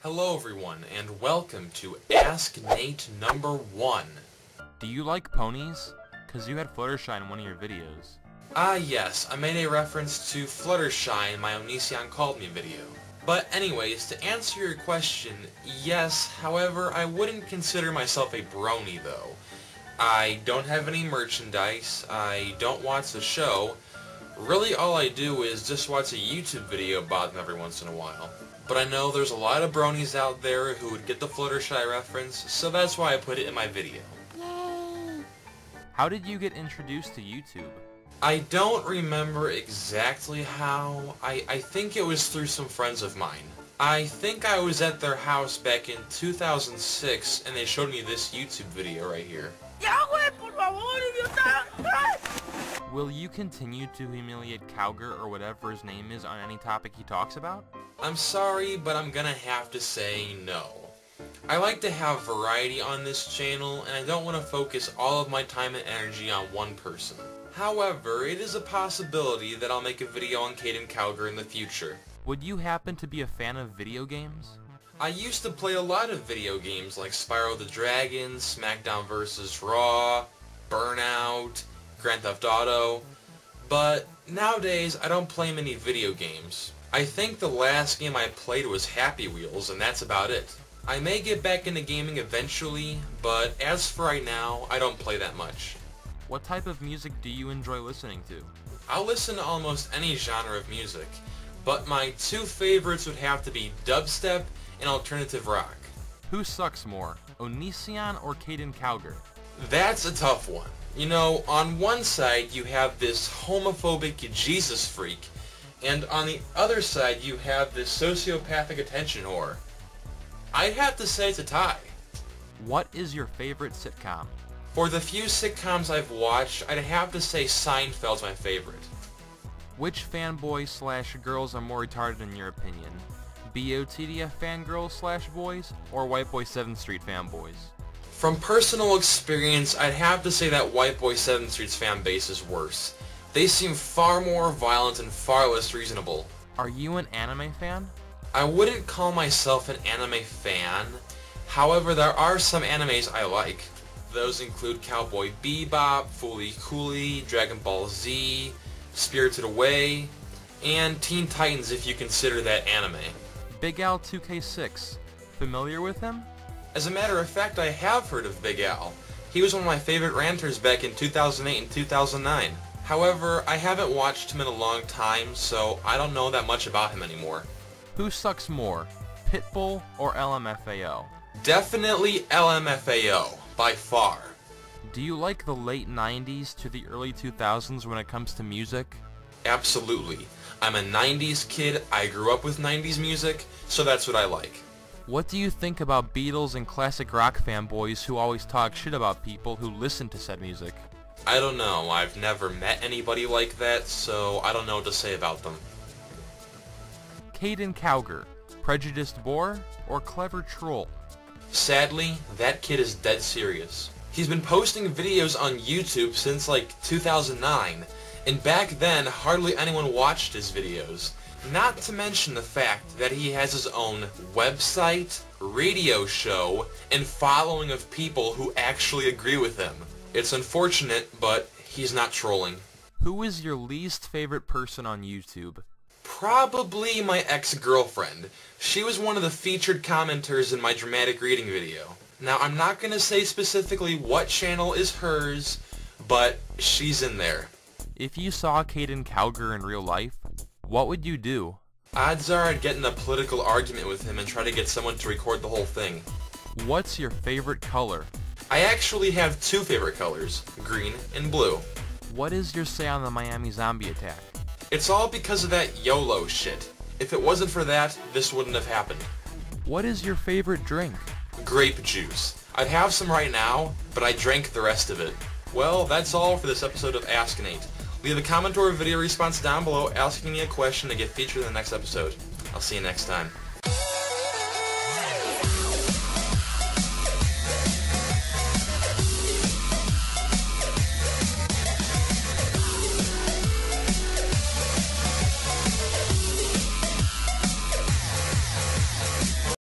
Hello everyone, and welcome to Ask Nate number 1. Do you like ponies? Cause you had Fluttershy in one of your videos. Yes, I made a reference to Fluttershy in my Onision Called Me video. But anyways, to answer your question, yes, however, I wouldn't consider myself a brony though. I don't have any merchandise, I don't watch the show. Really all I do is just watch a YouTube video about them every once in a while. But I know there's a lot of bronies out there who would get the Fluttershy reference, so that's why I put it in my video. Yay! How did you get introduced to YouTube? I don't remember exactly how. I think it was through some friends of mine. I think I was at their house back in 2006 and they showed me this YouTube video right here. Will you continue to humiliate Cowger or whatever his name is on any topic he talks about? I'm sorry, but I'm gonna have to say no. I like to have variety on this channel, and I don't want to focus all of my time and energy on one person. However, it is a possibility that I'll make a video on Kaden Cowgar in the future. Would you happen to be a fan of video games? I used to play a lot of video games like Spyro the Dragon, SmackDown vs. Raw, Burnout, Grand Theft Auto, but nowadays I don't play many video games. I think the last game I played was Happy Wheels, and that's about it. I may get back into gaming eventually, but as for right now, I don't play that much. What type of music do you enjoy listening to? I'll listen to almost any genre of music, but my two favorites would have to be dubstep and alternative rock. Who sucks more, Onision or Kaden Cowgar? That's a tough one. You know, on one side you have this homophobic Jesus freak, and on the other side you have this sociopathic attention whore. I'd have to say it's a tie. What is your favorite sitcom? For the few sitcoms I've watched, I'd have to say Seinfeld's my favorite. Which fanboys/girls are more retarded in your opinion? BOTDF fangirls/boys or White Boy 7th Street fanboys? From personal experience, I'd have to say that White Boy 7th Street's fan base is worse. They seem far more violent and far less reasonable. Are you an anime fan? I wouldn't call myself an anime fan. However, there are some animes I like. Those include Cowboy Bebop, Fooly Cooly, Dragon Ball Z, Spirited Away, and Teen Titans if you consider that anime. Big Al 2K6. Familiar with him? As a matter of fact, I have heard of Big Al. He was one of my favorite ranters back in 2008 and 2009. However, I haven't watched him in a long time, so I don't know that much about him anymore. Who sucks more, Pitbull or LMFAO? Definitely LMFAO, by far. Do you like the late 90s to the early 2000s when it comes to music? Absolutely. I'm a 90s kid, I grew up with 90s music, so that's what I like. What do you think about Beatles and classic rock fanboys who always talk shit about people who listen to said music? I don't know, I've never met anybody like that, so I don't know what to say about them. Kaden Cowgar, prejudiced bore or clever troll? Sadly, that kid is dead serious. He's been posting videos on YouTube since like 2009, and back then hardly anyone watched his videos. Not to mention the fact that he has his own website, radio show, and following of people who actually agree with him. It's unfortunate, but he's not trolling. Who is your least favorite person on YouTube? Probably my ex-girlfriend. She was one of the featured commenters in my dramatic reading video. Now, I'm not going to say specifically what channel is hers, but she's in there. If you saw Kaden Cowgar in real life, what would you do? Odds are I'd get in a political argument with him and try to get someone to record the whole thing. What's your favorite color? I actually have two favorite colors, green and blue. What is your say on the Miami zombie attack? It's all because of that YOLO shit. If it wasn't for that, this wouldn't have happened. What is your favorite drink? Grape Juice. I'd have some right now, but I drank the rest of it. Well, that's all for this episode of Ask Nate. Leave a comment or a video response down below asking me a question to get featured in the next episode. I'll see you next time.